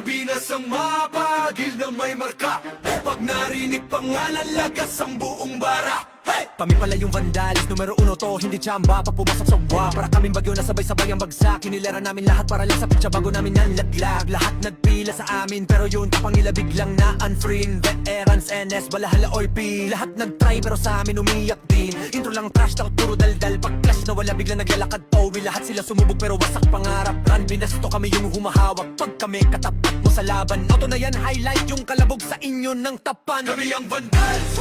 Pilipinas ang mapagil na may marka. Pag narinig pangalan, lagas ang buong bara. Kami pala yung vandalis, numero uno to, hindi tsamba. Pag pumasok sa buwa, para kaming bagyo na sabay-sabay ang bagsak. Hinilera namin lahat para lang sa pitsa bago namin nanlaglag. Lahat nagpila sa amin, pero yun tapang nila biglang na unfriend. Veterans, NS, balahala, OP, lahat nagtry pero sa amin umiyak din. Intro lang trash talk, puro daldal. Pag clash na wala biglang naglalakad Towie. Lahat sila sumubog pero wasak pangarap. Run, binasto kami yung humahawak. Pag kami katapat mo sa laban, auto na yan, highlight yung kalabog sa inyo ng tapan. Kami ang vandals,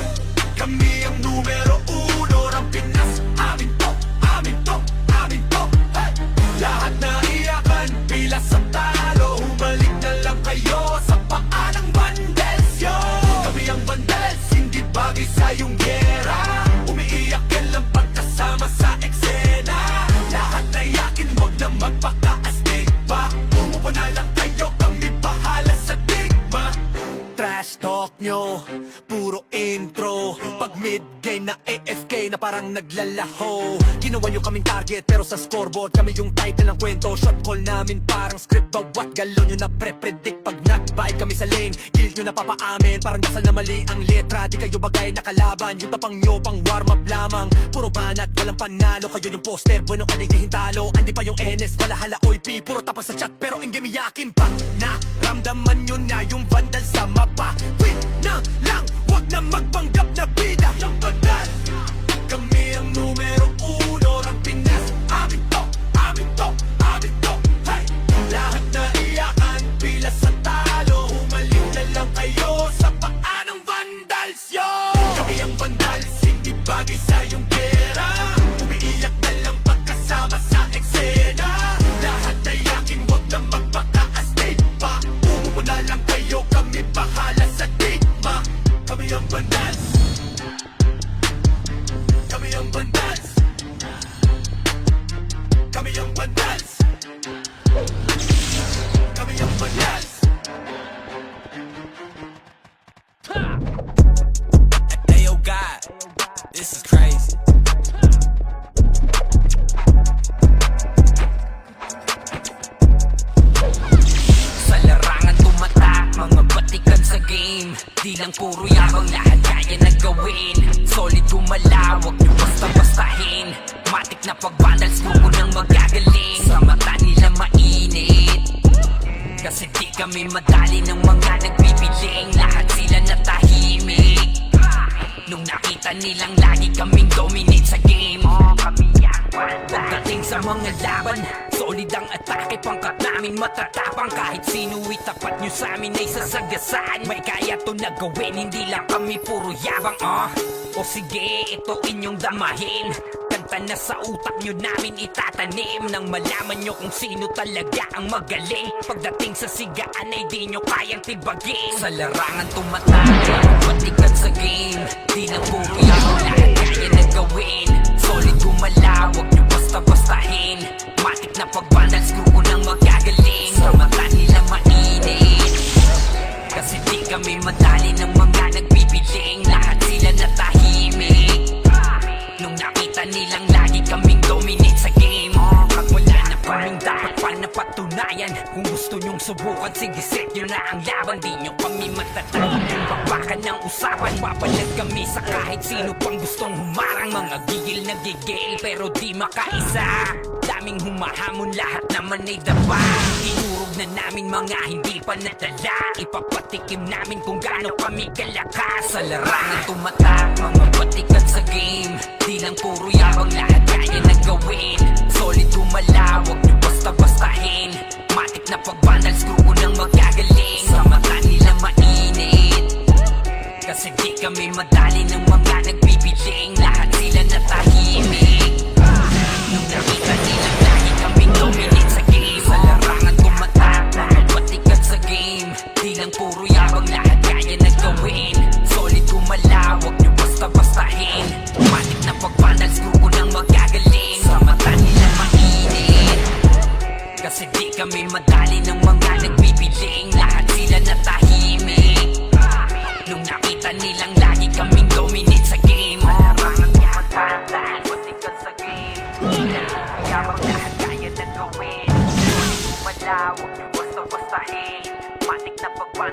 kami ang numero uno ng Pinas. Amin to, amin to, amin to. Lahat na iyakan, pila sa talo. Humalik na lang kayo sa paa ng vandals, yo. Kami ang vandals, hindi bagay sa iyong gera. Umiiyak ka lang pagkasama sa eksena. Lahat na iyakin, huwag na magpaka-astig pa. Umupo na lang kayo, kami bahala sa digma. Trash talk nyo, puro intro. Pag mid-game na AFK na parang naglalaho. Ginawa nyo kaming target pero sa scoreboard kami yung title ng kwento. Shot call namin parang script, bawat galaw nyo na pre-predict. Pag nag-bite kami sa lane, kill nyo na papaamin. Parang dasal na mali ang letra, di kayo bagay na kalaban. Yung tapang nyo pang warm up lamang, puro banat, walang panalo. Kayo yung poster, bueno ka di hintalo. Andi pa yung NS, balahala, OP, puro tapos sa chat pero in game iyakin pa. Naramdaman nyo na yung vandal sa mapa. Wait na lang, wag na magpanggap na bida. Yung vandal, kami ang numero uno ng Pinas. Amin to, amin to, amin to. Hey! Lahat na iyakan, pila sa talo. Humalik na lang kayo sa paa ng vandals, yo. Kami ang vandals, hindi bagay sa iyong pera. Umiiyak na lang pagkasama sa eksena. Lahat na iyakin, wag na magpaka-astig pa. Umupo na lang kayo, kami bahala sa digma. Kami ang vandals, kami ang vandals, kami ang vandals, kami ang vandals. Hey yo God, this is crazy. Sa larangan tumatak, mga batikan sa game. Di lang puro yabang, lahat kaya na gawin. Solid gumalaw, wag niyo basta-bastahin. Matik na pag-vandals, grupo nang magagaling. Sa mata nila mainit, kasi di kami madali ng mga nagbibiling. Lahat sila natahimik nung nakita nilang lagi kaming dominate sa game. Pagdating sa mga laban, solid ang atake. Pangkat namin matatapang, kahit sino itapat nyo sa amin ay sasagasaan. May kaya to na gawin, hindi lang kami puro yabang. O sige, ito inyong damahin. Kanta na sa utak nyo namin itatanim, nang malaman nyo kung sino talaga ang magaling. Pagdating sa sigaan ay di nyo kayang tibagin. Sa larangan tumatay, batikan sa game. Di lang puro yabang, lahat kaya na gawin. Solid gumalaw, wag nyo basta-bastahin. Matik na pag-vandals, grupo nang magagaling. Sa mata nila mainit, kasi di kami madali ng mga nagbibiling. Lahat sila natahimik nung nakita nilang lagi kaming dominate sa game. Pag wala na kaming dapat pa napatunayan, kung gusto nyong subukan, sige set nyo na ang laban. Di nyo kami matatawag yung bakbakan ng usapan. Papalag kami sa kahit sino pang gustong humarang. Mga gigil na gigil pero di makaisa. Daming humahamon, lahat naman ay daba. Inurog na namin mga hindi pa nadala. Ipapatikim namin kung gaano kami kalakas. Sa larangan tumatak, mga batikan sa game. Di lang puro yabang, lahat kaya na gawin. Solid gumalaw, wag nyo basta-bastahin. Matik na pag-vandals, grupo nang magagaling. Sa mata nila mainit, kasi di kami madali ng mga nagbibiling. Lahat sila natahimik nung nakita nilang lagi kaming dominate sa game. Sa larangan tumatak, mga batikan sa game. Di lang puro yabang, lahat kaya na gawin. Solid gumalaw, wag nyo basta-bastahin.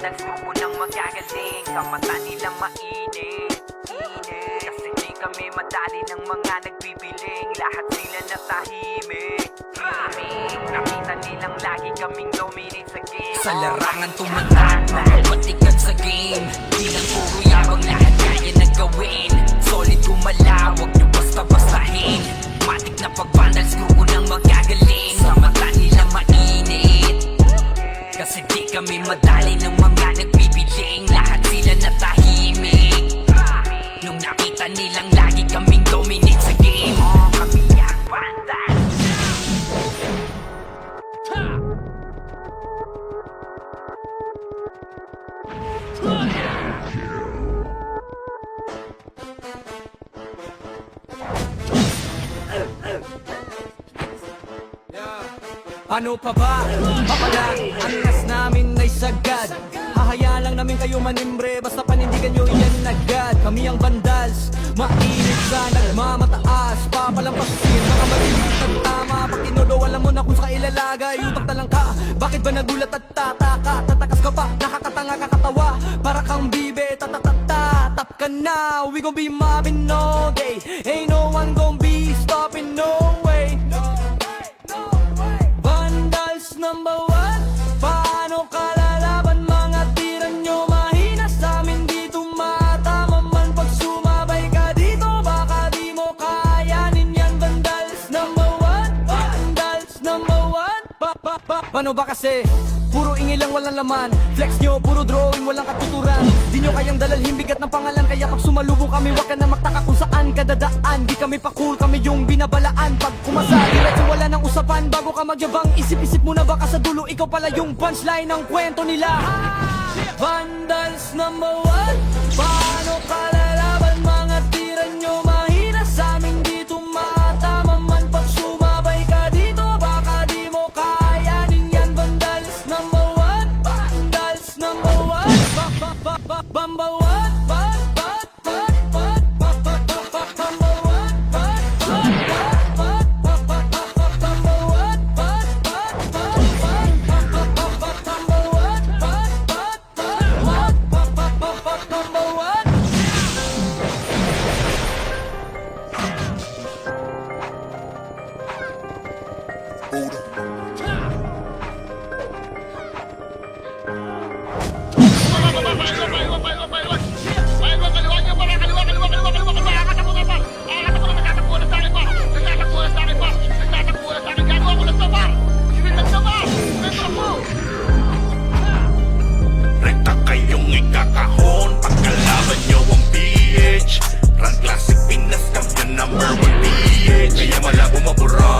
napag-finals, grupo ng magagaling. Sa mata nilang mainit, init. Kasi di kami madali ng mga nagbibiling. Lahat sila natahimik, himik. Nakita nilang lagi kaming dominate sa game. Sa larangan tumatak, nakapatikan sa game. Di lang puro yabang, lahat kaya na gawin. Solid gumalaw, wag nyo basta-bastahin. Matik na pag-finals, grupo ng magagaling. Sa mata nilang mainit, kasi di kami madali ng mga nagbibiling. Lahat sila natahimik nung nakita nilang lagi kaming dominate sa game. Kami ang banda. Ano pa ba? Papalag, ang nas namin ay sagad. Hahayaan lang namin kayo manimbre, basta panindigan nyo yan agad. Kami ang bandals, mainit sa nagmamataas. Papalampasin, mga maliliit at tama. Pag tinodo, alam mo na kung sa ilalagay. Utak na lang ka, bakit ba nagulat at tataka? Tatakas ka pa, nakakatanga kakatawa. Para kang bibe, tatatatata. Tap ka na, we gon' be mobbing all day. Ain't no one gon' be stopping, no way. Vandals number one, paano ka lalaban? Mga tira nyo mahina sa amin, di tumatama man. Pag sumabay ka dito, baka di mo kayanin yan. Vandals number one, vandals number one. Paano ba kasi? Puro ingay lang, walang laman. Flex nyo, puro drawing, walang katuturan. Di nyo kayang dalalhin bigat ng pangalan. Kaya pag sumalubong kami, wag ka na magtaka kung saan ka dadaan. Di kami pa cool, kami yung binabalaan. Pag kumasa, diretso wala nang usapan. Bago ka magyabang, isip-isip muna baka sa dulo ikaw pala yung punchline ng kwento nila. Vandals number one, paano ka lalaban? Mga tira nyo mahina sa amin, di tumatama man. Pag sumabay ka dito, baka di mo kayanin yan. Vandals number one, vandals number one. Bamba one, Rekta kayong ikakahon pagkalaban nyo ang PH. Run Classic Pinas Champion number 1 PH. Kaya malabo mabura.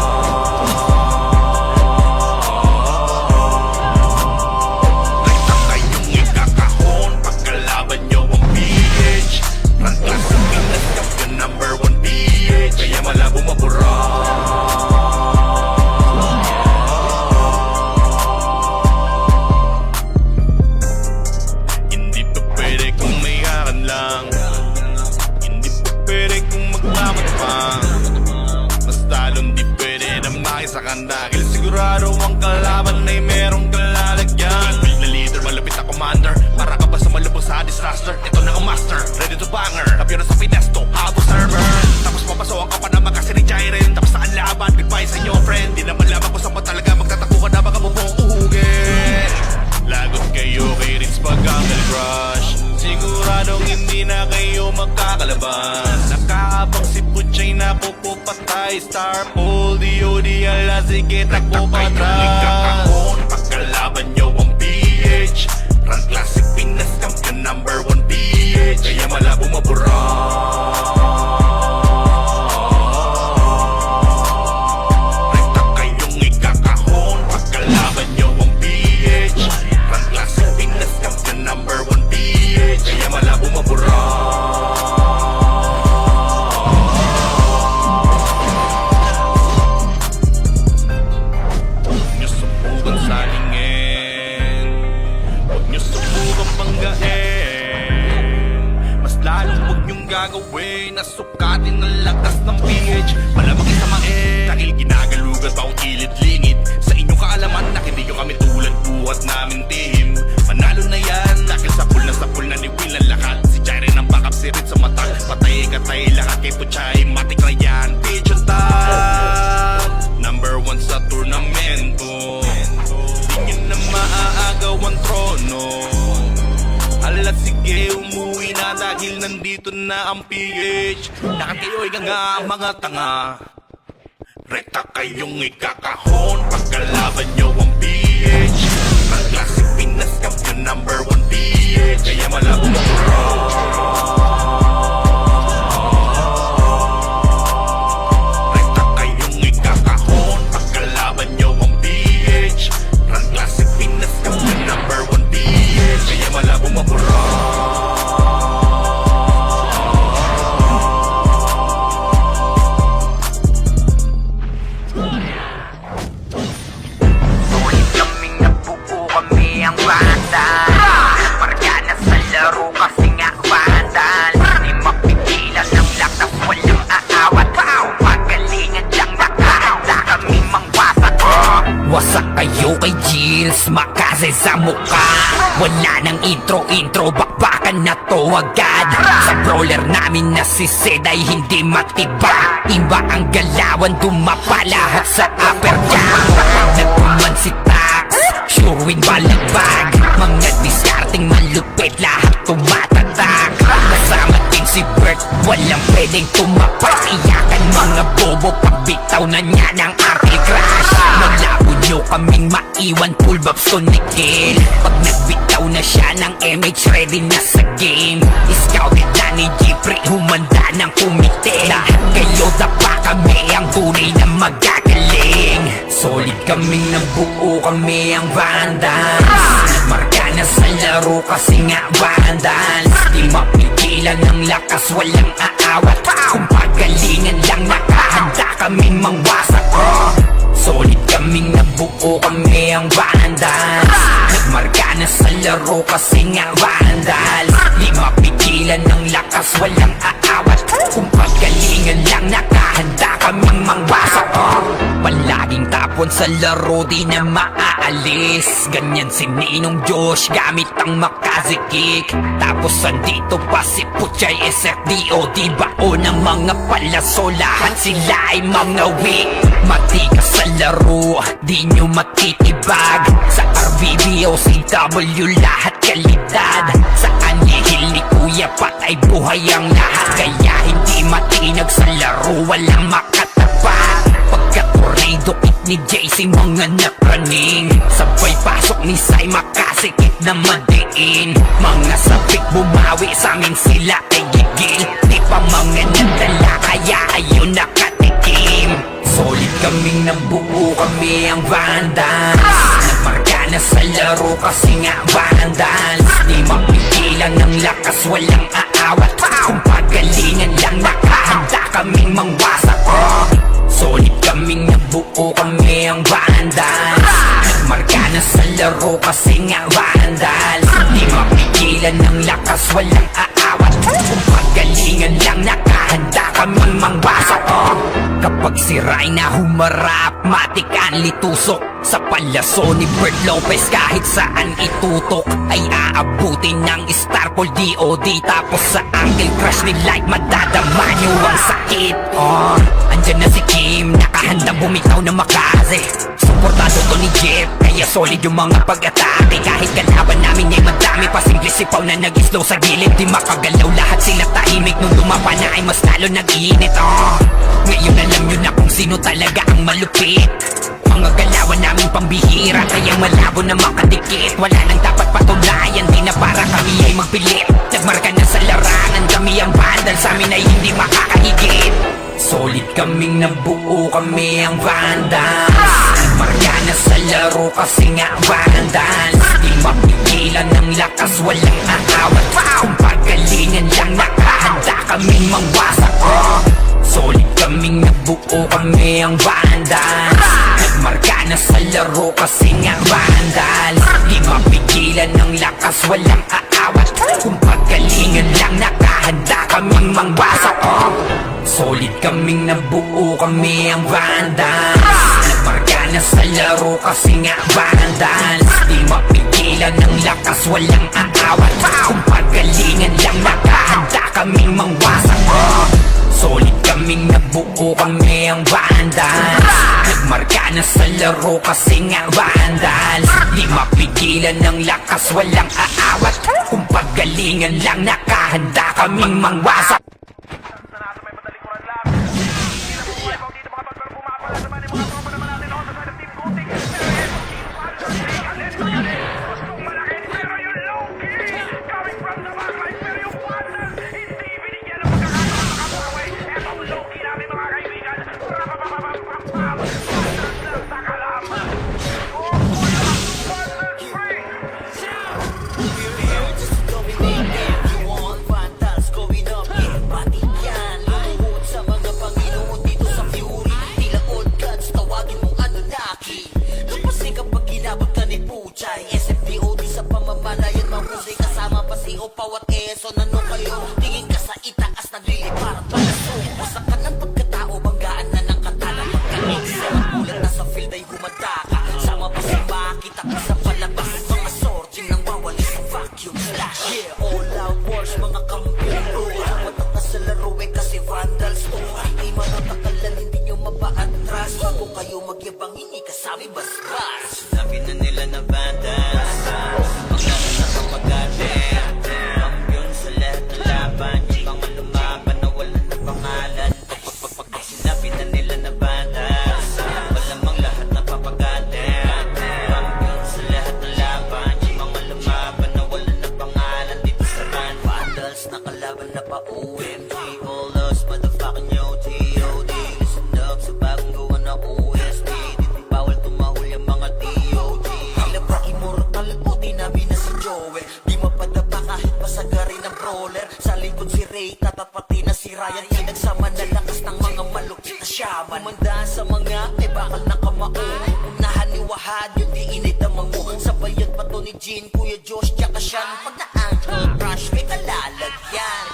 Rekta kayong ikakahon pagkalaban nyo ang PH. Run Classic Pinas Champion number 1 PH. Kaya malabo mabura. Hindi pa pwede kung may hakan lang. Hindi pa pwede kung magmamatpang. Mas lalong di pwede na makisakan. Dahil sigurado ang kalaban ay merong kalalagyan. Build na leader, malapit na commander. Para ka ba sa malubos sa disaster? Ito na ang master, ready to banger. Kampiyon na sa Finesto, habo server. Tapos papasokan ka pa na magkasi ni Jairen. Tapos na ang laban, goodbye sa inyo friend. Di naman laban kung saan pa talaga magtatakbo ka na baka bubong uhugin. Lagot kayo kay Ritz Pagkangal Crush. Siguradong hindi na kayo magkakalaban. Nakakabang si Puchay na pupupatay. Star Pole, DOD, ala sige takbo pa atrás. Pagkalaban nyo ang PH. Run Classic Pinas Champion number 1 PH. Kaya malabo mabura. Rekta kayong ikakahon pagkalaban nyo ang PH. Run Classic Pinas Champion number 1 PH. Kaya malabo mabura. Huwag nyo subukan salingin. Huwag nyo subukan panggain. Mas lalong huwag nyong gagawin. Nasukatin ang lakas ng PH. Malamang isamain. Dahil ginagalugan pa ang kilid-lingid. Sa inyong kaalaman na hindi nyo kami tulad buhat namin team. Manalo na yan, putya ay matik na yan. Pigeon tag number 1 sa turnamento. Di nyo na maaagaw ang trono. Ala sige, umuwi na dahil nandito na ang PH. Lahat kayo'y nga mga tanga. Rekta kayong ikakahon pagkalaban nyo ang PH. Ang classic Pinas Champion number 1 PH. Kaya malabo mo Rekta kayong ikakahon pagkalaban nyo ang PH. Ang classic Pinas Champion number 1 PH. Kaya malabo mo Sulit kaming nabuo kami ang bandal. Marga na sa laro kasi nga bandal. Di mapigilan ng lakas, walang aawat. Pagalingan lang nakahanda kaming mangwasak. Wasak kayo kay Gilles, makase sa mukha. Wala nang intro, bakbakan na to agad. Sa brawler namin na si Zed ay hindi matiba. Iba ang galawan, dumapa lahat sa upper jam. Nagpuman si Tax, sure win balagbag. Mga diskarting malupit, lahat tumatatak. Kasama din si Bert, walang pwedeng tumapak. Iyakan mga bobo, pagbitaw na niya ng anti-crash. Malabo nyo kaming maiwan, full babs to Nickel. Pag nagbitaw na siya ng MH, ready na sa game. Scouted na ni Jeffrey, humanda ng kumite. Lahat kayo dapa kami, ang tunay na magagaling. Solid kaming nabuo, kami ang Vandals. Marka na sa laro kasi nga Vandals. Di mapigilan ng lakas, walang aawat. Kung pagalingan lang nakahanda kaming mangwasak. Solid kaming nabuo, kami ang Vandals. Nagmarka na sa laro kasi nga Vandals. Di mapigilan ng lakas, walang aawat. Kung pagalingan lang nakahanda kaming mangwasak. Palaging tapon sa laro, di na maaalis. Ganyan si Ninong Josh, gamit ang Makazi kick. Tapos andito pa si Putchay SFDO. Di bao ng mga palaso, lahat sila ay mga weak. Matikas sa laro, di nyo matitibag. Sa RVB o CW, lahat kalidad. Sa anihil ni Kuya patay buhay ang lahat. Kaya hindi matinag sa laro, walang makatapat. Pagka-tornado hit ni JC, mga napraning. Sabay pasok ni Sai, makasikip na madiin. Mga sabik bumawi, sa amin sila ay gigil. Di pa mga nadala, kaya ayun nakatikim. Solid kaming nabuo, kami ang Vandals. Nagmarka na sa laro kasi nga Vandals. Di mapigilan ng lakas, walang aawat. Kung pagalingan lang nakahanda kaming mangwasak. Solid kaming nabuo, kami ang Vandals. Nagmarka na sa laro kasi nga Vandals. Di mapigilan ng lakas, walang aawat. Kung pagalingan lang nakahanda kaming mangwasak. Kapag si Rayna humarap, matik ang litusok. Sa palaso ni Bert Lopez, kahit saan itutok ay aabutin ng Starpol DOD. Tapos sa angle crush ni Light, madadama nyo ang sakit. Andyan na si Kim, nakahandang bumitaw na Makaze. Suportado to ni Jeff, kaya solid yung mga pag-atake. Kahit kalaban namin ay madami pa, simple sipaw na nag-slow sa gilid. Di makagalaw, lahat sila tahimik. Nung lumapa na ay mas lalo nag-iinit. Ngayon alam nyo na kung sino talaga ang malupit. Mga galawan namin pambihira, kaya malabo na makadikit. Wala nang dapat patunayan, di na para kami ay magpilit. Nagmarka na sa larangan, kami ang Vandal, sa amin ay hindi makakahigit. Solid kaming nabuo, kami ang Vandals. Nagmarka na sa laro kasi nga Vandals. Di mapigilan ng lakas, walang aawat. Kung pagalingan lang nakahanda kaming mangwasak. Solid kaming nabuo, kami ang Vandals. Nagmarka na sa laro kasi nga Vandals. Di mapigilan ng lakas, walang aawat. Kung pagalingan lang nakahanda kaming mangwasak. Solid kaming nabuo, kami ang Vandals. Nagmarka na sa laro kasi nga Vandals. Di mapigilan ng lakas, walang aawat. Kung pagalingan lang nakahanda kaming mangwasak. Solid kaming nabuo, kami ang Vandals. Nagmarka na sa laro kasi nga Vandals. Di mapigilan ng lakas, walang aawat. Kung paggalingan lang, nakahanda kaming mangwasak. Pawat eso, nano kayo? Tingin ka sa itaas, naglilipar at palaso. Basta ka ng pagkatao, banggaan na ng katana. Pagka-excel, ulan na sa field ay humanda ka. Sama pa si Maki, tapos sa palabas. Mga sorting nang wawalis sa vacuum slash. Yeah, all out wars, mga kampiyon bro. Watak na sa laro eh kasi Vandals to. Ay manotakalan, hindi nyo mapa-atras. Bago kayo magyabang, hindi kasami bas-bas. Sinabi na nila na Vandals, maglakas na kapagate. Nakalaban na pa OMG, all us, motherfucking yo, T.O.D. Listen up, sa bagong gawa na OST. Di bawal tumahol yung mga D.O.G. Tila ba immortal o tinabi na si Joel? Di mapadapa kahit masagari ng brawler. Sa likod si Ray, tatapati na si Ryan. Pinagsama na lakas ng mga malukit na shaman. Umandaan sa mga ay bakal na kamao. Unahan ni Wahad, yung di inidamang mo. Sabayan pa to ni Jean, Kuya Josh, tsaka Sean. Pag na-uncle crush, may kalalagyan.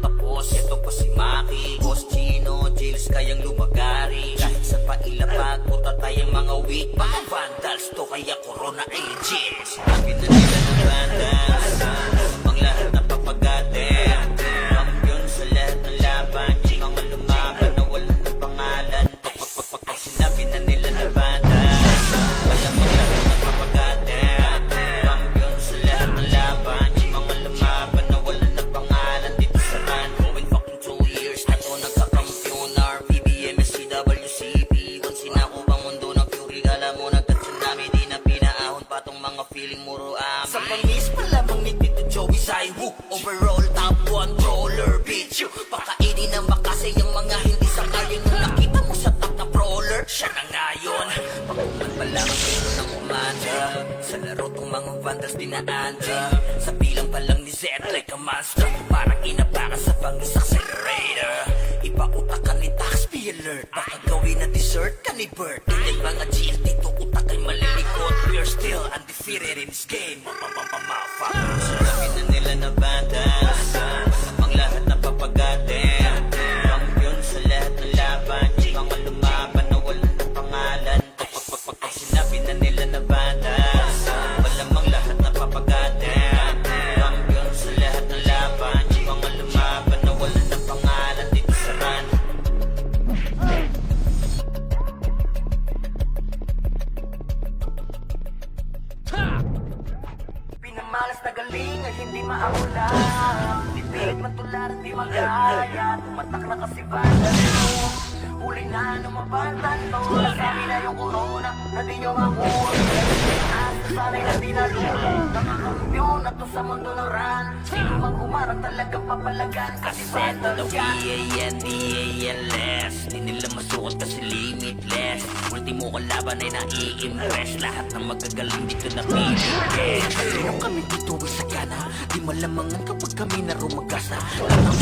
Tapos, ito pa si Maki, Boss Chino, Jails kayang lumagari. Kahit sa pailapag, puta tayong mga weak. Mga Vandals to, kaya Corona Aegis. Sabi na nila ng Vandals, ang lahat na papagate. Kampiyon sa lahat ng laban, mga lumaban na wala ng pangalan. Pag sinabi na nila ng Vandals, malamang lahat na papagate. Kampiyon sa lahat ng laban, mga lumaban na wala ng pangalan. Dito sa run, going fucking 2 years na to nagkakampiyon. RPBM, SCWCP, kung sinako bang mundo ng Fury, kala mo nagka-tsunami, di na pinaahon pa tong mga feeling muro amin. Sa pangis pa lamang ni Tito Joey Saiwu, overall top 1 brawler, bitch. Pakainin ng makasay yung mga hindi sangayon. Nung nakita mo sa top na brawler, siya na ngayon. Pagkuman pa lamang dito ng kumanda, sa laro tong mga Vandals dinaanda. Sa bilang pa lang ni Zed like a monster, parang inapaka sa pangis accelerator. Ipautak ka ni Tax, be alert. Baka gawin na dessert ka ni Bert. Ganyan mga GL dito, utak ay malilikot. We're still undefeated in this game. Motherfuckers. Sinabi na nila na Vandals, ang lahat na papagate. Kampiyon sa lahat ng laban, mga lumaban na wala ng pangalan. Pag sinabi na nila na Vandals, malamang lahat na papagate. Kampiyon sa lahat ng laban, mga lumaban na wala ng pangalan. Dito sa run. Pinamalas na galing ay hindi maamulan. Pipilit matularan di magaya. Tumatak na kasi Vandals mo. Huli na lumabatan to. Nasabi na yung corona na di nyo makuha. Asa sanay na di nalulong. Nakakampiyon na to sa mundo ng run. Sino mang humarang talagang papalagan. Kasi Vandals yan. D-A-N-D-A-N-less. Di nila masukot kasi limitless. Ultimo kalaban ay nai-impress. Lahat ng magagaling dito na pinigay. Pero kami dito ay sagana. Di malamangan kapag kami na rumagasa. Kanang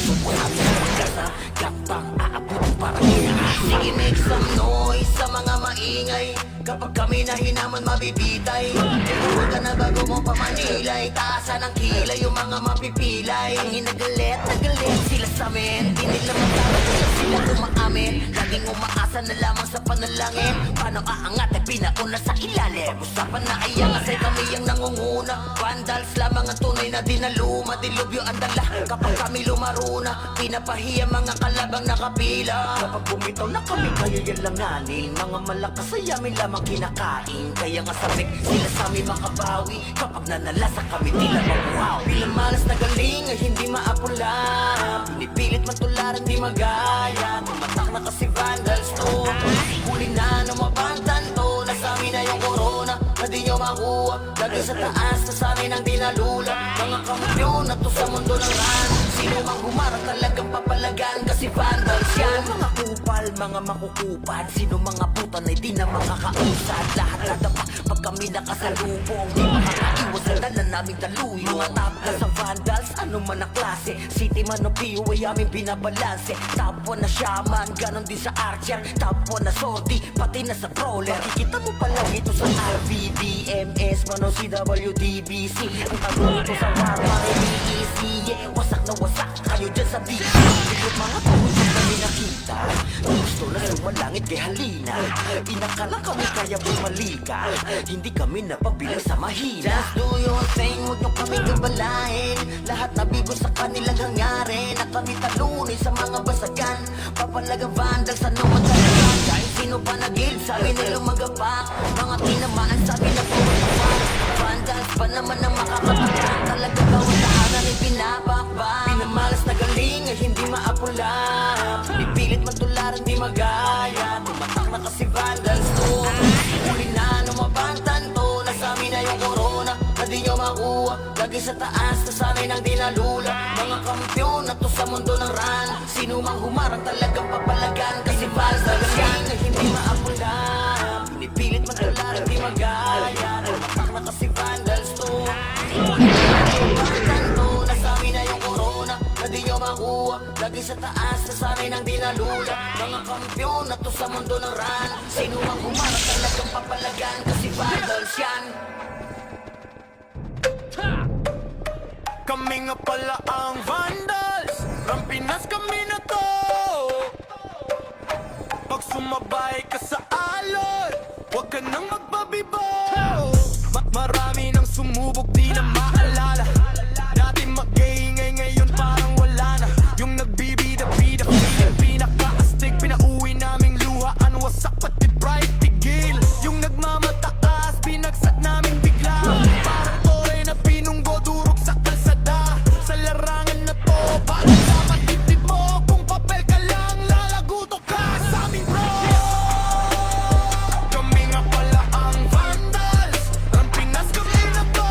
sumo kami na magasa. Gapang aabutin para kaya. Sige, make some noise sa mga maingay. Kapag kami na hinaman mabibitay. Pero huwag ka na bago mo pa manilay. Taasan ang kilay yung mga mapipilay. Ang hinagalit, nagalit sila sa amin. Di nila magkakagulat sila kumaamin. Laging umaasa Asa na lamang sa panalangin, paano aangat ay pinauna sa ilalim. Usapan na ay angas ay kami ang nangunguna. Vandals lamang ang tunay na dinaluma. Dilubyo ang dala kapag kami lumaruna. Pinapahiya mga kalabang nakapila. Kapag bumitaw na kami kayo yan langanin. Mga malakas ay amin lamang kinakain. Kaya nga sabik sila sa amin makabawi. Kapag nanalasa kami tila mabuhaw. Bilang malas na galing ay hindi maapula. Pinipilit matularan di magaya. Tumatak na kasi vandals to. Huli na numabantan to. Nasa amin na yung corona na di nyo makuha. Lagi sa taas na sa amin ang dinalula. Mga kampiyon na to sa mundo ng ran. Sino mang humarang talagang papalagan. Kasi vandals yan. Mga kupal, mga makukupad. Sino mga putan ay di na makakausad. Lahat nadapa pag kami nakasalubong. Di makakaiwas sa dala naming daluyo. Mga top na sa vandals, ano man ang klase. City man o PO ay aming binabalanse. Top 1 na shaman, ganon din sa archer. Top 1 na sortie, pati na sa brawler. Makikita mo pa lang ito sa RVDMS, man o CWDBC. Ang tanong ito sa warma, EEC. Yeah, wasak na wasak kayo dyan sa beat. Yung mga tawag yung kami nakita. Gusto na sumalangit kay halina. Inakala kami kaya bumalika. Hindi kami napabilang sa mahina. Just do your thing, huwag nyo kami gabalain. Lahat na bigo sa kanilang hangarin. Na kami talunin sa mga basagan. Papalagang vandals, ano man talaga. Kahit sino pa nagil, sabi nilang magapak. Mga tinamaan, sabi na pumasapak. Vandals pa naman ang makakatakan. Talaga bawat tahanan ay pinapakbak. Pinamalas na galing ay hindi maapula. Pinipilit matularan di magaya. Tumatak na kasi vandals to. Huli na numabantan to. Nasa amin na yung corona na di nyo makuha. Lagi sa taas na sa amin ang dinalula. Mga kampiyon na to sa mundo ng ran. Sino mang humarang talagang papalagan. Kasi vandals yan ay hindi maapula. Pinipilit matularan di magaya. Tumatak na kasi vandals to. Huli na numabantan to. Nasa amin na yung corona na di nyo makuha. Lagi sa taas na sa amin ang dinalula. Mga kampiyon na to sa mundo ng ran. Sino mang humarang talagang papalagan. Kasi vandals yan. Kami nga pala ang vandals. From Pinas kami na to. Pag sumabay ka sa alon, huwag ka nang magbabibaw. Marami nang sumubok di na maalala. Dati mag-iingay ngayon parang wala na. Yung nagbibida-bida, feeling pinaka-astig. Pinauwi naming luhaan, wasak pati bright tigil. Yung nagmamataas, binagsak namin bigla. Parang toy na pinunggo, durog sa kalsada. Sa larangan na to, parang dapat dibdib mo. Kung papel ka lang, lalaguto ka sa aming bro. Kami nga pala ang vandals. Ang Pinas kami na to.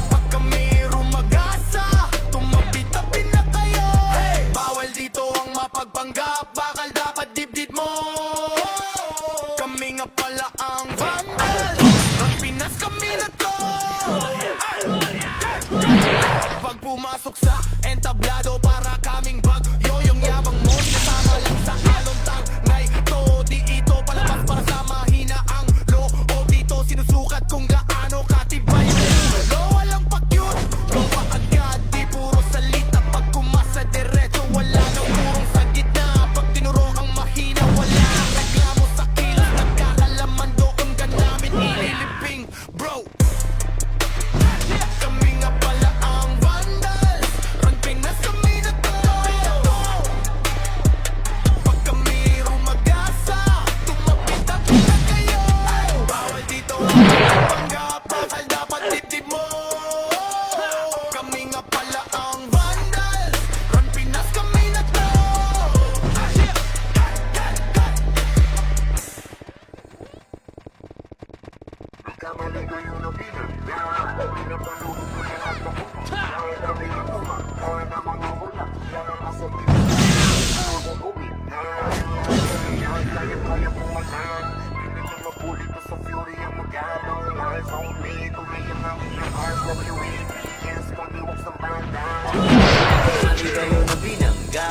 Pag kami rumagasa, tumapit-tabi na kayo. Bawal dito ang mapagpanggap, bakal dapat dibdib mo. Kami nga pala ang vandals. Ang Pinas kami na to. Pag pumasok sa entablado, para kaming bagyo. Yung yabang mo, sinasama lang sa alontang. Ngay to, di ito palabas para sa mahina ang loob. Dito sinusukat kung gaano katibay yung ulo. Walang pakyut, gawa agad, di puro salita. Pag kumasa diretso, wala nang purong sa gitna. Pag tinuro ang mahina, wala nang reklamo sa kilos. Nagkakalaman doon ka namin ililiping, bro. Kami nga pala ang vandals. Ang Pinas kami na to. Pag kami rumagasa, tumapit-tapit na kayo. Bawal dito ang panggap, bakal dapat dibdib mo. Kami nga pala ang vandals. Ang Pinas kami na to. Mali kayo na binangga.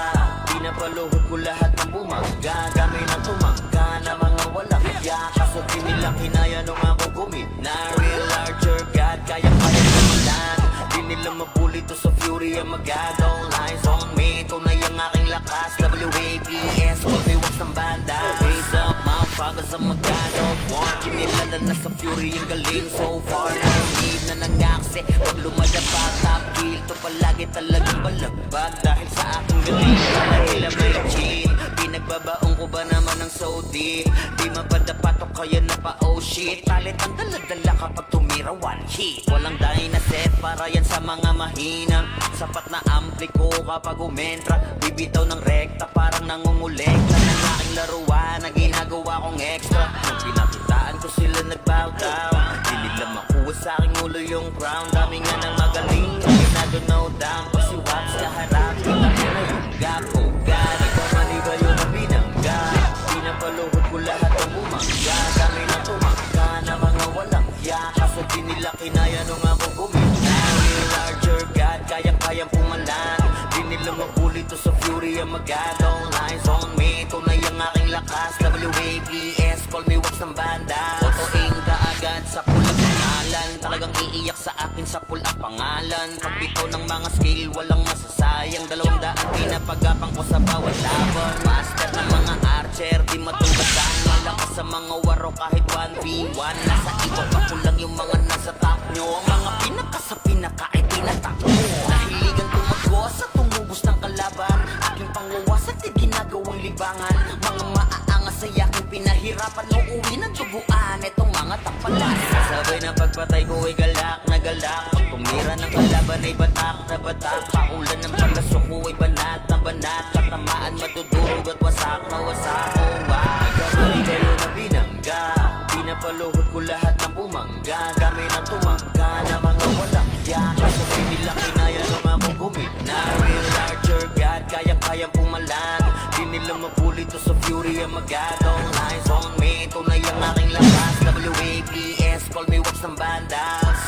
Pinapaluhod ko lahat ng bumangga. Kami na tumangga na mga walang hiya. Kaso di nilang hinaya nung ako gumit na. Real larger God, kaya-kaya kamilan. Di nila mabuli to sa fury ang magagaw. Lies on me, tunay ang aking lakas. WAPS, call me wax ng banda. Raise up, motherfuckers ang magkano. Warm, kinilala na sa fury yung galing. So far, na-need na nangaksi. Pag lumalabag, top kill to palagi talagang balagbat. Dahil sa aking galing, wala nila may cheat. Pinagbabaong ko ba naman ng so deep? Di mapadapat o kaya na pa oh shit. Talent ang daladala kapag tumira one hit. Walang dahi na set para yan sa mga mahina. Sapat na ampli ko kapag umentra. Bibitaw ng rekta parang nangungulekta ng aking laruan na ginagawa kong extra. Nung pinakitaan ko sila nagbow down, di nila makuha sa aking ulo yung crown. Dami nga ng magaling na ginaganaw down. Pag si Wax kaharap, kita ko na yung gap. Oh God, nagkamali ba yun ang binangga? Pinapaluhod ko lahat ng bumangga. Dami na tumangga na mga walang hiya. Kaso di nila kinaya nung ako gumita. We're larger God, kayang-kayang pumalan. Di nila mabuli to sa fury ang magadong lines on me. Tunay ang aking lakas. WAPS, call me wax ng banda. Totoing kaagad sa pulang pangalan. Talagang iiyak sa akin sa pulang pangalan. Pagbitaw ng mga skill, walang masasayang. 200 pinapagapang ko sa bawat laban. Master ng mga archer, di matumbatan. Malakas sa mga waro kahit 1v1. Nasa iba pa ko lang yung mga nasa top nyo. Ang mga pinaka sa pinaka ay tinatak mo. Nahiligan tumagos at tumubos ng kalaban. Aking pangwawas at di ginagawang libangan. Mga maaangas sa yaking pinahirapan. Uuwi ng duguan itong mga tapalas. Sabay na pagpatay ko ay galak na galak. Pag tumira ng kalaban ay batak na batak. Paulan ng paglasok ko ay banat na banat. Katamaan madudurog at wasak na wasak. Oh wow, kamali kayo na binangga. Pinapaluhod ko lahat ng bumangga. Dami ng tumangga na mga walang hiya. Kaso di nila kinaya nung ako gumigna. Real larger God, kayang-kayang pumalan. Di nila mabuli to sa fury ang magadong lines on me. Tunay ang aking lakas. WAPS, call me wax ng bandas.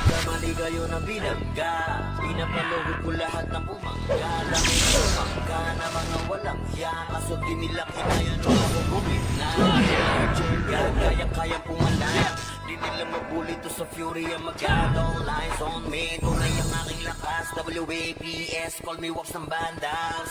Kamali kayo na binangga. Pinapaluhod ko lahat ng bumangga. Dami ng tumangga na mga walang hiya. Kaso di nila kinaya nung ako gumigna. Real larger God, kayang-kayang pumalan. Di nila mabuli to sa fury ang magadong lines on me. Tunay ang aking lakas. WAPS, call me wax ng bandas.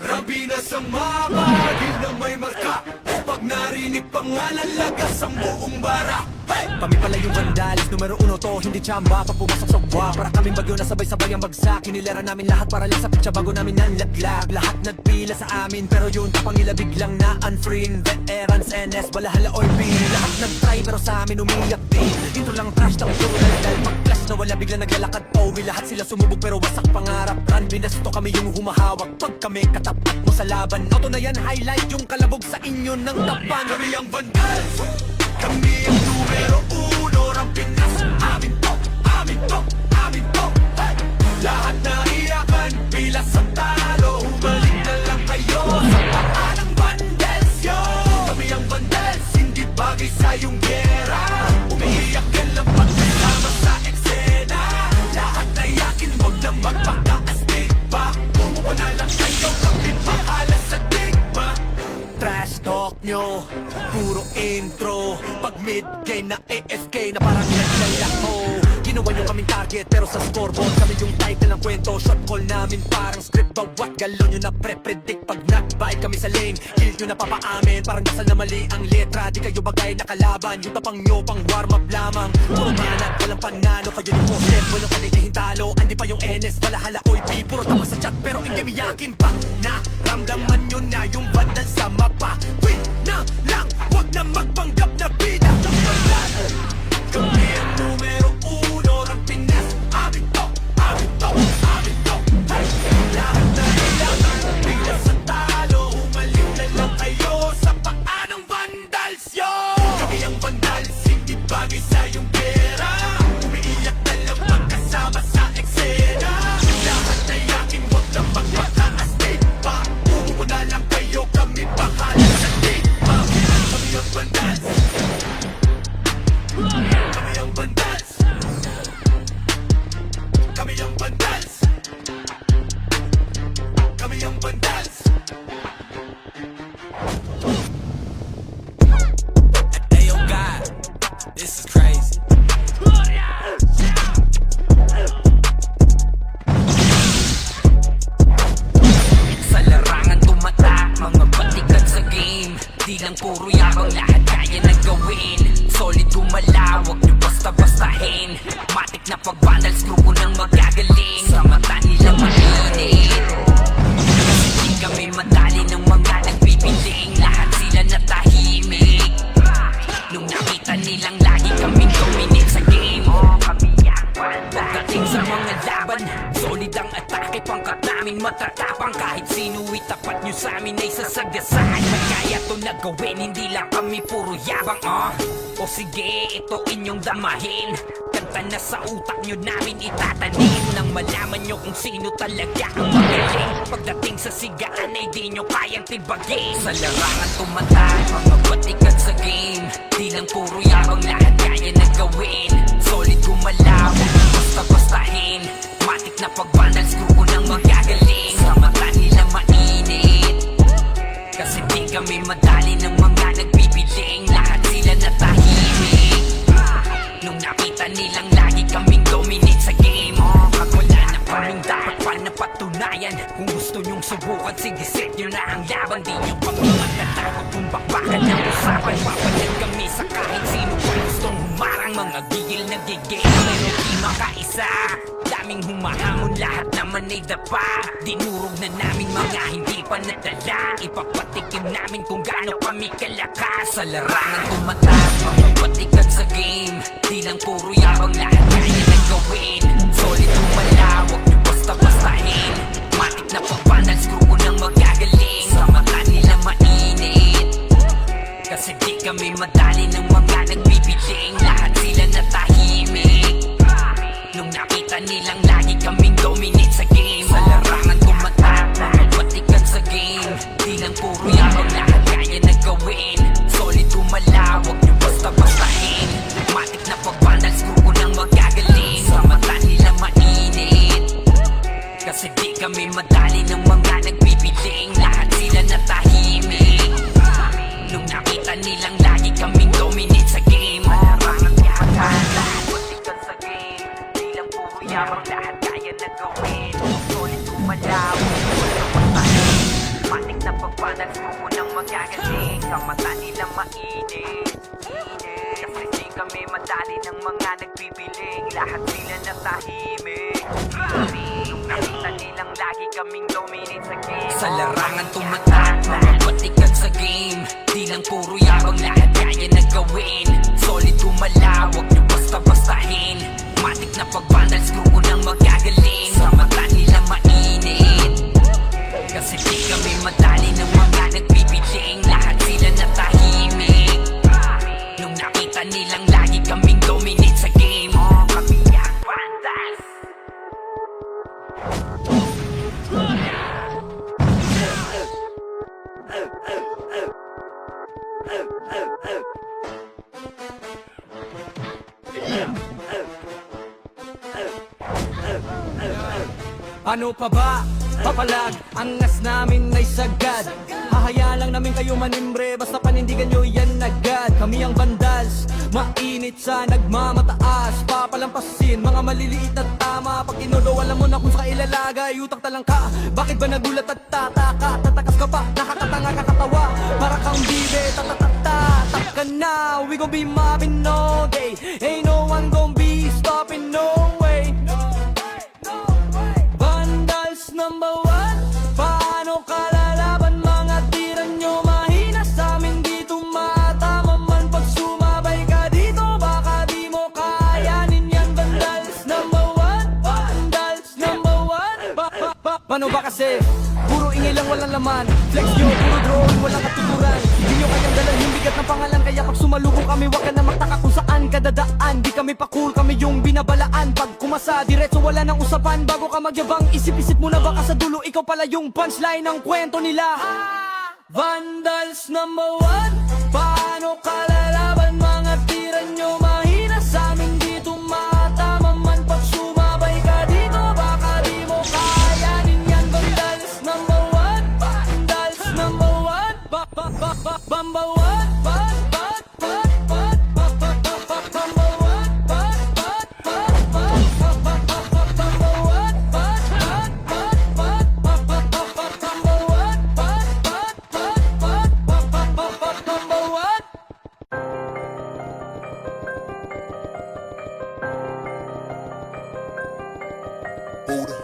Rabinas ang mabagil na may marka. Pag narinig pangalan, lagas ang buong bara. Hey! Kami pala yung vandalis, numero 1 to, hindi tsamba. Pag pumasok sa buwa, para kaming bagyo na sabay-sabay ang bagsak. Kinilera namin lahat para lang sa pitsa bago namin nanlaglag. Lahat nagpila sa amin, pero yung tapangila biglang na unfree. Veterans, NS, balahala or B. Lahat nagtry pero sa amin umiyak din. Intro lang trash, tapos puro dal mag-clash na wala biglang naglalakad pauwi. Lahat sila sumubog pero wasak pangarap. Run, binasto kami yung humahawak. Pag kami katapat mo sa laban, auto na yan, highlight yung kalabog sa inyo ng tapan. Kami ang vandals, kami ang numero 1. Ang Pinas, amin to, amin to, amin to. Hey! Lahat na iyakan, pila sa talo. Humalik na lang kayo sa paa ng vandals, yo. Kami ang vandals, hindi bagay sa iyong gera. Umiiyak ka lang pagkasama sa eksena. Lahat na yakin, huwag na magpakaastig pa. Bumuha na lang kayo, kami bahala sa digma. Trash talk nyo, puro intro. Pag mid-game na AFK na parang naglalaho. Ginawa nyo kaming target pero sa scoreboard kami yung title ng kwento. Shot call namin parang script. Bawat galon nyo na pre-predict. Pag nag-bite kami sa lane, kill nyo na papaamin. Parang dasal na mali ang letra. Di kayo bagay na kalaban. Yung tapang nyo pang warm up lamang. Puro manat, walang panalo. Kayo yung poster, walang kaligihin talo. Andi pa yung NS, balahala oy B. Puro tama sa chat pero hindi miyakin pa. Naramdaman nyo na yung bandal sa mapa. Win na lang, wag na magpanggap na bida. Kami ang numero 1. Ang Pinas, amin to, amin to, amin to. Hey! Lahat na ilangan, bigla sa talo. Humalik na lang kayo sa paa ng vandals, yo. Kami ang vandals, hindi bagay sa iyong pera. Umiiyak na lang magkasama sa eksena. Lahat na yakin, wag na magpakaastig pa. Umuha na lang kayo, kami bahala sa digma. Kami ang vandals. Kami ang vandals. Kami ang vandals. Kami ang vandals. Hey yo God, this is crazy. lang puro yabang, lahat kaya na gawin. Solid gumalaw, wag nyo basta-bastahin. Matik na pag-vandal, screw ko nang magagaling. Sa mata nila mainit, kasi di kami madali ng mga nagbibiling. Lahat sila natahimik nung nakita nilang lagi kaming dominate sa game. Pagdating sa mga laban, solid ang atake, pangkat namin matatapang. Kahit sino itapat nyo sa amin ay sasagasaan. Kaya to na gawin, hindi lang kami puro yabang. O sige, ito inyong damahin. Kanta na sa utak nyo namin itatanim, nang malaman nyo kung sino talaga ang magaling. Pagdating sa sigaan ay di nyo kayang tibagin. Sa larangan tumatay, mga batikan sa game. Di lang puro yabang, lahat kaya na gawin. Solid gumalaw, basta-bastahin. Matik na pag-vandal, screw ko nang magagaling. Sa mata nila mainit, kasi di kami madali ng mga nagbibiling. Lahat sila natahimik nung nakita nilang lagi kaming dominate sa game. At wala na kaming dapat pa napatunayan. Kung gusto nyong subukan, sige set nyo na ang laban. Di nyo pang matatakot kung bakbakan ng usapan. Papalag kami sa kahit sino pa gustong humarang. Mga gigil na gigil, pero di makaisa. Daming humahamon, lahat naman ay dapa. Dinurog na namin mga hindi pa nadala. Ipapatikim namin kung gaano kami kalakas. Sa larangan tumatak, mga batikan sa game. Di lang puro yabang, lahat kaya na gawin. Solid umalaw, wag nyo basta-bastahin. Matik na pag-vandal, screw ko nang magagaling. Sa mata nila mainit, kasi di kami madali ng mga nagbibiling. Lahat sila natahimik nung nakita nilang lagi kaming dominate sa game. Sa larangan tumatak, mga batikan sa game. Di lang puro yabang, lahat kaya na gawin. Solid gumalaw, wag nyo basta-bastahin. Matik na pag-vandal, screw ko nang magagaling. Sa mata nila mainit, kasi di kami madali ng mga nagbibiling. Lahat sila natahimik nung nakita nilang lagi kaming dominate sa game. Larangan tumatak, batikan sa game. Di lang puro yabang, lahat kaya na gawin. Solid gumalaw, basta-bastahin. Matik na pag-vandal, screw ko nang magagaling. Sa mata nila mainit, kasi di kami madali ng mga nagbibiling. Lahat sila natahimik nung nakita nilang lagi kaming dominate sa game. Sa larangan tumatak, mga batikan sa game. Di lang puro yabang, lahat kaya na gawin. Solid gumalaw, wag nyo basta-bastahin. Matik na pag-vandal, screw ko nang magagaling. Sa mata nila mainit, kasi di kami madali ng mga nagbibiling. Lahat sila natahimik nung nakita nilang lagi kaming dominate sa game. Kami ang vandals. Ano pa ba? Papalag, angas namin ay sagad. Hahayaan lang namin kayo manimbre, basta panindigan nyo yan agad. Kami ang vandals, mainit sa nagmamataas. Papalampasin, mga maliliit na tama. Pag inodo, alam mo na kung sa ilalagay. Utang talang ka, bakit ba nagulat at tataka? Tatakas ka pa, nakakatanga kakatawa. Para kang bibe, tatatata. Tak ka na, we gon' be mobbing all day. Ain't no one gon' be stopping, no way. Vandals number one, paano kalalaban? Mga tira nyo mahina sa amin, di tumatama man. Pag sumabay ka dito, baka di mo kayanin yan. Vandals number one, vandals number one. Paano ba kasi? Puro ingay lang, walang laman. Flex nyo, puro drone, walang katuturan. Di nyo kayang dalan yung bigat ng pangalan. Kaya pag sumalubong kami, wag ka na magtaka kung saan ka dadaan. Di kami pa cool, kami yung binabalaan. Pag kumasa, diretso wala nang usapan. Bago ka magyabang, isip-isip mo na baka sa dulo ikaw pala yung punchline ng kwento nila. Vandals number one, paano kalalaban? Mga tira nyo mahina sa amin, di tumatama man. Pag sumabay ka dito, baka di mo kayanin yan. Vandals number one, vandals number one, number one. Buddha.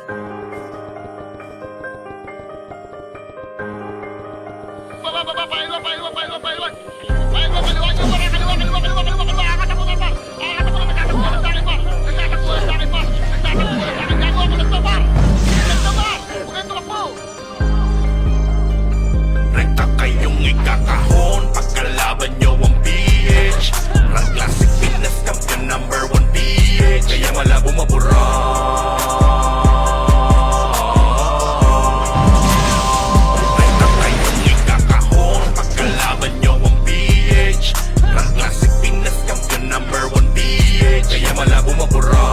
Rekta kayong ikakahon pagkalaban nyo ang PH. Rang Classic Pinas Champion number 1 PH. Kaya malabo mabura. Rekta kayong ikakahon pagkalaban nyo ang PH. Rang Classic Pinas Champion number 1 PH. Kaya malabo mabura.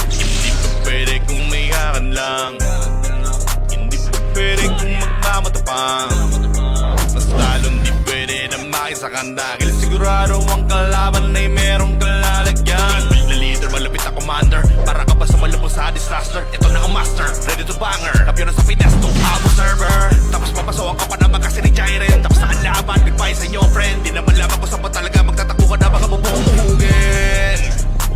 Hindi pa pwede kung may hakan lang. Hindi pa pwede kung magmamatapang. Mas lalong di pwede na makisakan. Dahil sigurado ang kalaban ay merong kalalagyan. Build na leader, malapit na commander. Para ka pa sa malupos sa disaster. Ito na ang master, ready to banger. Kampiyon na sa Pinas, to observer. Tapos papasawa ka pa naman kasi ni Jairen. Tapos na ang laban, goodbye sa inyo friend. Di naman lamang kung saan pa talaga magtatakbo ka na baka bubuhugin.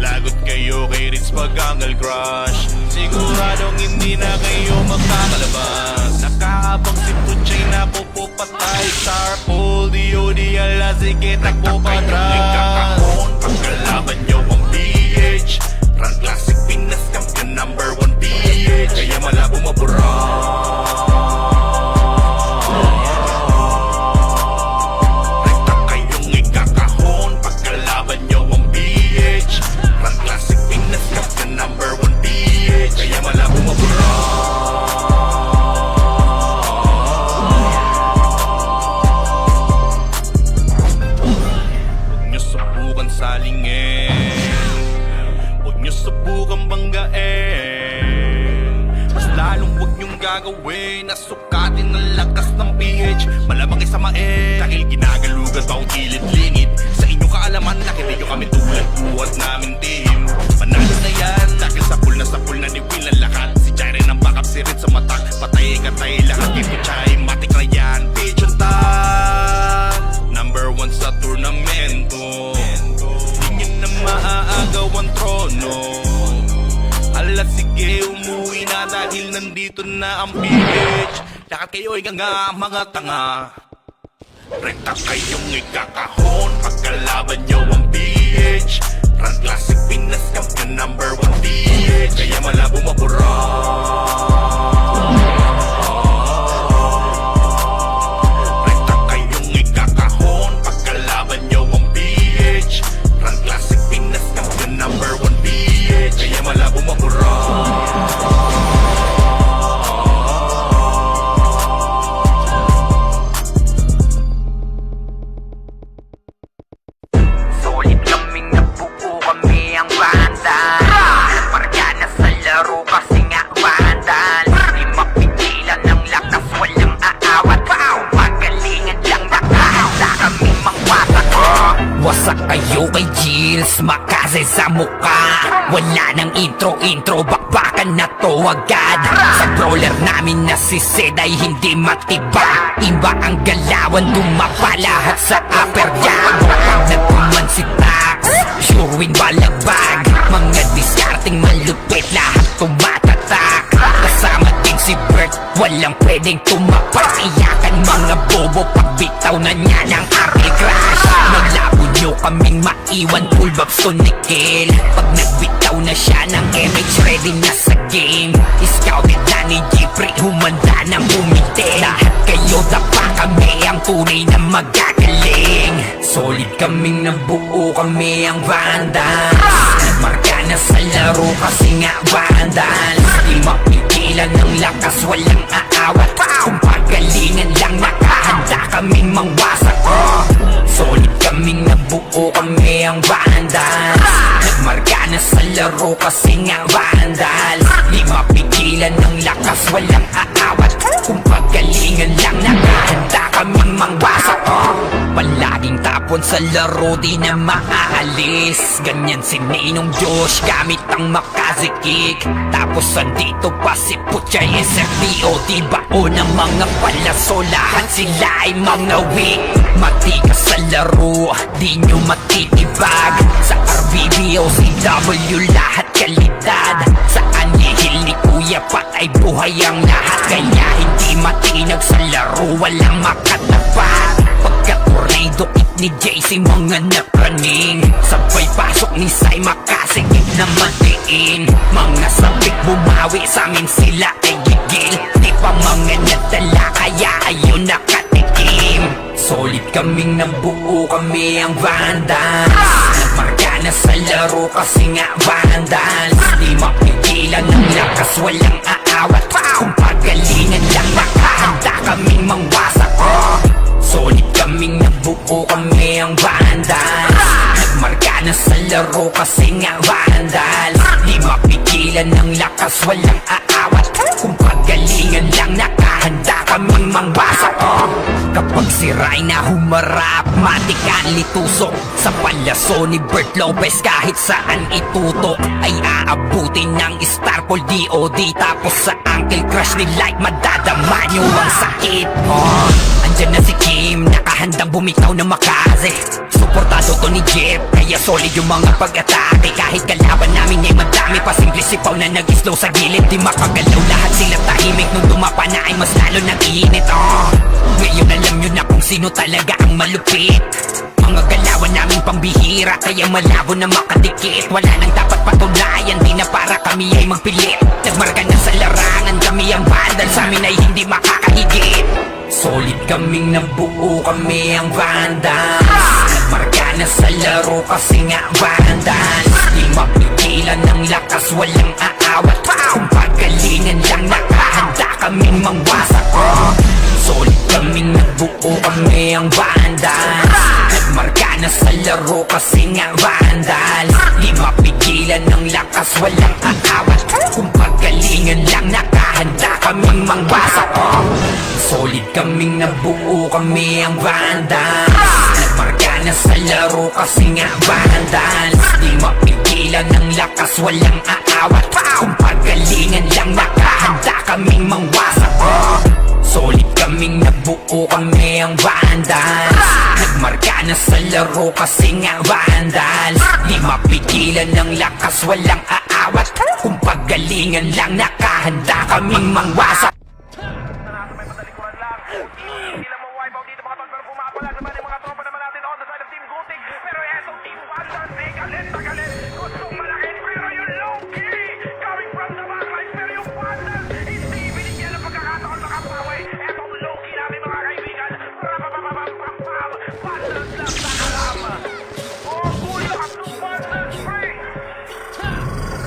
Lagot kayo kay Ritz Pagangal Crush. Siguradong hindi na kayo magkakalabas. Nakakabang si Puchay na pupupatay. Starpole, DOD, ala sige takbo patras. Ikakahon pagkalaban nyo ang PH. Rang Classic Pinas Champion number 1 PH. Kaya malabo mabura. Rekta kayong ikakahon pagkalaban nyo ang PH. Rang Classic Pinas Champion number 1 PH. Kaya malabo mabura. Huwag nyo subukan salingin. Huwag nyo subukan banggain. Mas lalong huwag nyong gagawin na sukatin ang lakas ng PH. Malamang isamain dahil ginagalugan pa ang kilid-lingid. Sa inyong kaalaman na hindi nyo kami tulad buhat namin team. Panalo na yan dahil sa pool na ni Will ang lakat. Si Jairen ang backup, si Ritz sa matak. Patay katay lahat kay Puchay. Matik na yan, Pigeon Tag. Number 1 sa turnamento. Di nyo na maaagaw ang trono. Ala sige, umuwi na dahil nandito na ang PH. Lahat kayo ay nga mga tanga. Rekta kayong ikakahon pagkalaban nyo ang PH. Rang Classic Pinas Champion number 1 PH. Kaya malabo mabura. Rekta kayong ikakahon pagkalaban nyo ang PH. Rang Classic Pinas Champion number 1 PH. Kaya malabo mabura. Solid kaming nabuo kami ang bandal. Margana sa laro kasi nga bandal. Di mapigilan ng lakas, walang aawat. Pagalingan lang nakahanda kaming mangwasak. Wasak kayo kay Gilles, makase sa muka. Wala nang intro, bakbakan na to agad. Sa brawler namin na si Zed ay hindi matiba. Iba ang galawan, dumapa lahat sa upper jab. Pag nagpuman si Tax, sure win balagbag. Mga discarding malupit, lahat tumatatak. Kasama din si Bert, walang pwedeng tumapak. Iyakan mga bobo, pagbitaw na niya ng Army Crash. Malabo nyo kaming maiwan, full babs to Nickel. Pag nagbitaw na siya ng MH, ready na sa game. Scouted na ni Jeffrey, humanda ng umite. Lahat kayo dapa, kami ang tunay na magagaling. Solid kaming nabuo, kami ang Vandals. Marka na sa laro kasi nga Vandals. Di mapigilan ng lakas, walang aawat. Kung pagalingan lang, nakahanda kaming mangwasak. Solid kaming nabuo, kami ang Vandals. Nagmarka na sa laro kasi nga Vandals. Di mapigilan ng lakas, walang aawat. Kung pagalingan lang, nakahanda kaming mangwasak. Palaging top Iniwan sa laro di na maaalis. Ganyan si Ninong Josh gamit ang makazikik. Tapos andito pa si Puchay SFDO. Di baon ang mga palaso, lahat sila ay mga weak. Matikas sa laro, di nyo matitibag. Sa RBB o CW lahat kalidad. Sa anihil ni Kuya Pat ay buhay ang lahat. Kaya hindi matinag sa laro, walang makatapat. Pagka-tornado kick ni JC mga napraning. Sabay pasok ni Sai makasigit na matiin. Mga sabik bumawi sa amin sila ay gigil. Di pa mga nadala kaya ayun nakatikim. Solid kaming nabuo, kami ang Vandals. Nagmarka na sa laro kasi nga Vandals. Di mapigilan ng lakas, walang aawat. Kung pagalingan lang nakahanda kaming mangwasak. Solid kaming nabuo, kami ang Vandals. Nagmarka na sa laro kasi nga Vandals. Di mapigilan ng lakas, walang aawat. Kung pagalingan lang nakahanda kaming mangwasak. Kapag si Rayna humarap, matikan litusok. Sa palaso ni Bert Lopez kahit saan itutok ay aabutin ng Starpol DOD. Tapos sa Uncle Crush ni Light madadama nyo ang sakit. Andyan na si Kim, nakahandang bumitaw na makaze. Suportado to ni Jeff, kaya solid yung mga pag-atake. Kahit kalaban namin ay madami pa, simple sipaw na nag-slow sa gilid. Di makagalaw, lahat sila tahimik. Nung dumapa na ay mas lalo nag-iinit. Ngayon alam nyo na kung sino talaga ang malupit. Mga galawan namin pambihira, kaya malabo na makadikit. Wala nang dapat patunayan, di na para kami ay magpilit. Nagmarka na sa larangan, kami ang Vandal, sa amin ay hindi makakahigit. Solid kaming nabuo, kami ang Vandals. Nagmarka na sa laro kasi nga Vandals. Di mapigilan ng lakas, walang aawat. Kung pagalingan lang nakahanda kaming mangwasak. Solid kaming nabuo, kami ang Vandals. Nagmarka na sa laro kasi nga Vandals. Di mapigilan ng lakas, walang aawat. Kung pagalingan lang nakahanda kaming mangwasak. Solid kaming nabuo, kami ang Vandals. Nagmarka na sa laro kasi nga Vandals. Di mapigilan ng lakas, walang aawat. Kung pagalingan lang nakahanda kaming mangwasak. Solid kaming nabuo, kami ang Vandals. Nagmarka na sa laro kasi nga Vandals. Di mapigilan ng lakas, walang aawat. Kung pagalingan lang nakahanda kaming mangwasak. Sila mo wipe out dito mga tol, pero pumapala naman yung mga tropa naman natin on the side of Team Gutik. Pero eto Team Vandals, may galit na galit. Gustong malakit, pero yung low-key coming from the backline. Pero yung Vandals, hindi binigyan ng pagkakataon makapawi. Etong low-key namin mga kaibigan. Rapapapapapapam, Vandals lang sa kalama. Oh, cool lahat ng Vandals, pre!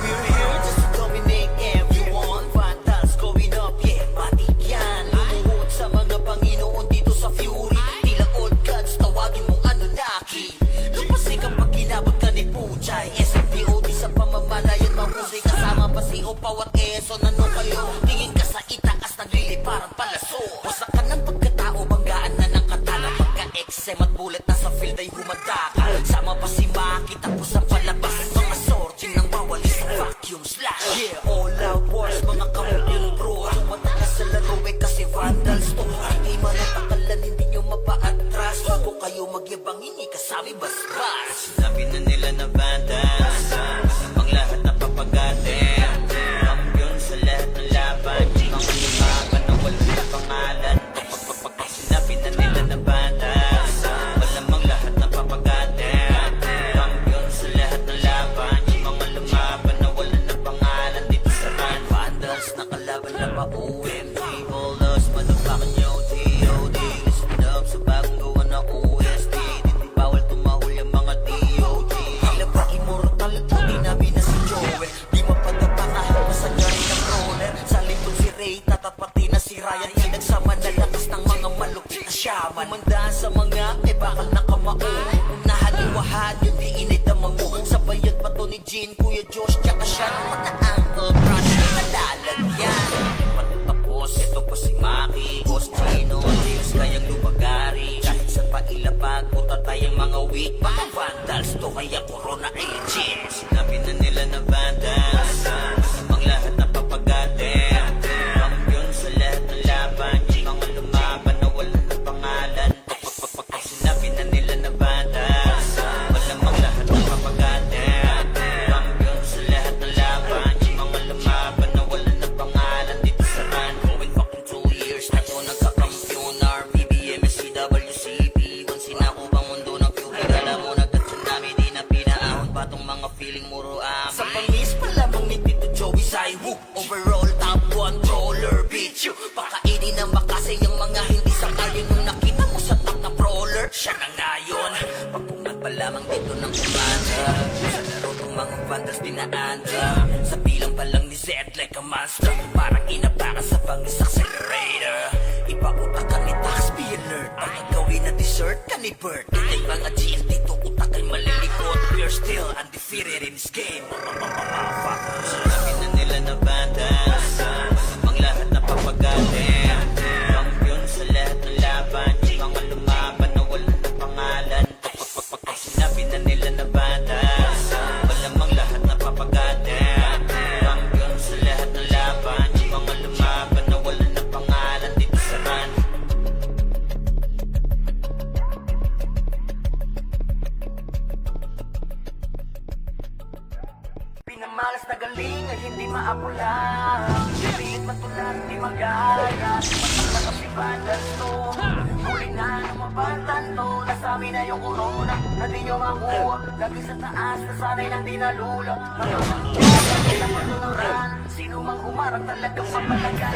We're here just to dominate everyone. Vandals going up, yeah, pati yan. Lumuhod sa mga Panginoon dito sa Fury. Tila old gods, tawagin mong Anunnaki. Lupasig ang pagkilabot ka ni Puchay. SFDOD sa pamamalayan, mahusay kasama pa si Opaw at Eson. Ano kayo? Tingin ka sa itaas, naglili parang palaso. Wasak ka ng pagkatao, banggaan na ng katana. Pagka-XM at bullet na sa field ay humanda ka. Sama pa si Maki, tapos ang palabas. Mga sorting nang bawali sa vacuum slash. Yeah, all out wars, mga kamulin bro. Tumatakas sa laro eh kasi Vandals to. Hindi manatakalan, hindi nyo mapa-atras. Kung kayo magyabang, hindi kasami bas-bas. Sinabi na nila na Vandals, ang lahat na papagatin. Kampiyon sa lahat ng laban. Mga lumaban na walang na pangalan. Sinabi na nila na Vandals, malamang lahat na papagatin. Kampiyon sa lahat ng laban. Mga lumaban na walang na pangalan dito sa run. Vandals nakalaban na pa OMG. All us motherfucking yo TOD. Listen up sa bagong gawa na OST. Dito bawal tumahol yung mga DOG. Tila ba immortal at hindi namin na si Joel. Di mapadapa kahit masagari ng roller. Sa litong si Ray, tatapati na si Ryan. Pinagsama na lakas ng mga malupit na shaman. Umandaan sa mga may bakal na kamao. Kung nahaliwahan yun di init ang mango. Sabayan pa to ni Jean, Kuya Josh, tsaka siya ng mga uncle crush na nalalagyan. Pati tapos, ito pa si Maki, Boss Chino, James kayang lupagari. Kahit sa pailapag, puta tayong mga kaya corona ay legit. Sinabi na nila na bandas, ang lahat na papagatin. Kampiyon sa lahat ng laban, yung mga lumaban na wala na pangalan. Pag sinabi na nila na bandas, malamang lahat na papagatin. Kampiyon sa lahat ng laban, yung mga lumaban na wala na pangalan. Dito sa run, going fucking 2 years na to nagkakampiyon. RBBM, SCWCP, once sinako bang mundo ng QB, kala mo nagka-tsunami, di na pinaahon pa tong mga feeling muro Sa amin. pangis pa lamang ni Tito Joey Saiwu, overall top controller, bitch you. Pakainin ng makasay yung mga hindi sangayon nung nakita mo sa top na brawler. Siya na ngayon, pagpungan pa lamang dito ng kumanda. Sa laro tong mga vandals dinaanda. Sa bilang pa lang ni Zed like a monster, parang inabaka sa pangis accelerator. Ipautak ka ni Tax, be alert. Ang gawin na dessert ka ni Bert. Hindi mga GS dito utak ay malilikot. We're still undefeated in this game. Motherfuckers. Sinabi na nila na bandas, ang lahat na papagatin. Kampiyon sa lahat ng laban, yung mga lumaban na wala na pangalan. Pag sinabi na nila na bandas, malamang lahat na papagatin. Kampiyon sa lahat ng laban, yung mga lumaban na wala na pangalan. Dito sa run, Pinamalas na galing ay hindi maapula. Pilit matulan, di magaya. Matak na si Vandals to. Huli na lumabatan to. Nasabi na yung corona na di nyo makuha. Lagi sa taas, nasanay lang di nalula. Mga lagi sa patunuran. Sino mang humarang talagang mapalagan.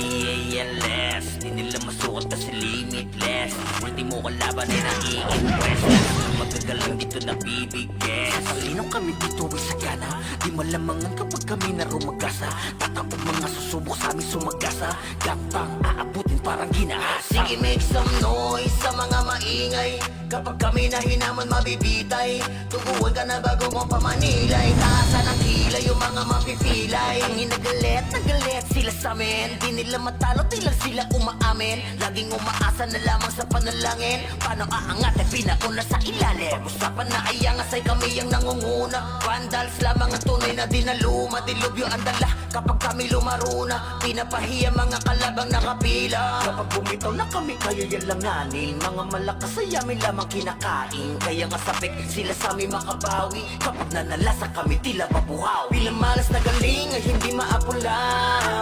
D-A-N-D-A-N-less. Di nila masukat kasi limitless. Ultimo kalaban ay nai-impress. Magagaling dito na bibigyan. Talino kami dito ay sagana. Di malamangan kapag kami na rumagasa. Tatapog mga susubok sa amin sumagasa. Gampang aabutin parang ginahasa. Sige, make some noise sa mga maingay. Kapag kami na hinaman mabibitay. Tuguan ka na bago mo pamanilay. Taasan ang kilay yung mga mapipilay. Ang inagalit, nagalit sila sa amin. Di nila matalo, tilang sila umaamin. Laging umaasa na lamang sa panalangin. Paano aangat ay pinauna sa ilalim. Pag-usapan na ay angas ay kami ang nangunguna. Vandals lamang ang tunay na dinaluma. Dilubyo ang dala kapag kami lumaruna. Pinapahiya mga kalabang nakapila. Kapag bumitaw na kami kaya yalanganin. Mga malakas ay amin lamang kinakain. Kaya nga sapik sila sa amin makabawi. Kapag nanalasa kami tila mabuhaw. Bilang malas na galing ay hindi maapula.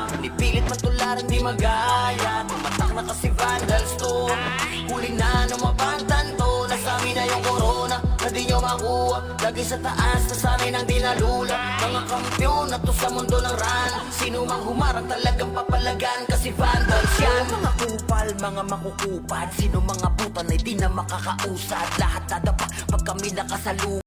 Pinipilit matularan di magaya. Tumatak na kasi Vandals to. Huli na numabantan to. Nasabi na yung corona na di nyo makuha. Lagi sa taas, nasanay ng dinalula. Mga kampiyon na to sa mundo ng run. Sino mang humarang talagang papalagan. Kasi Vandals yan. Mga kupal, mga makukupad. Sino mga butan ay di na makakausad. Lahat dadapa pag kami nakasalu.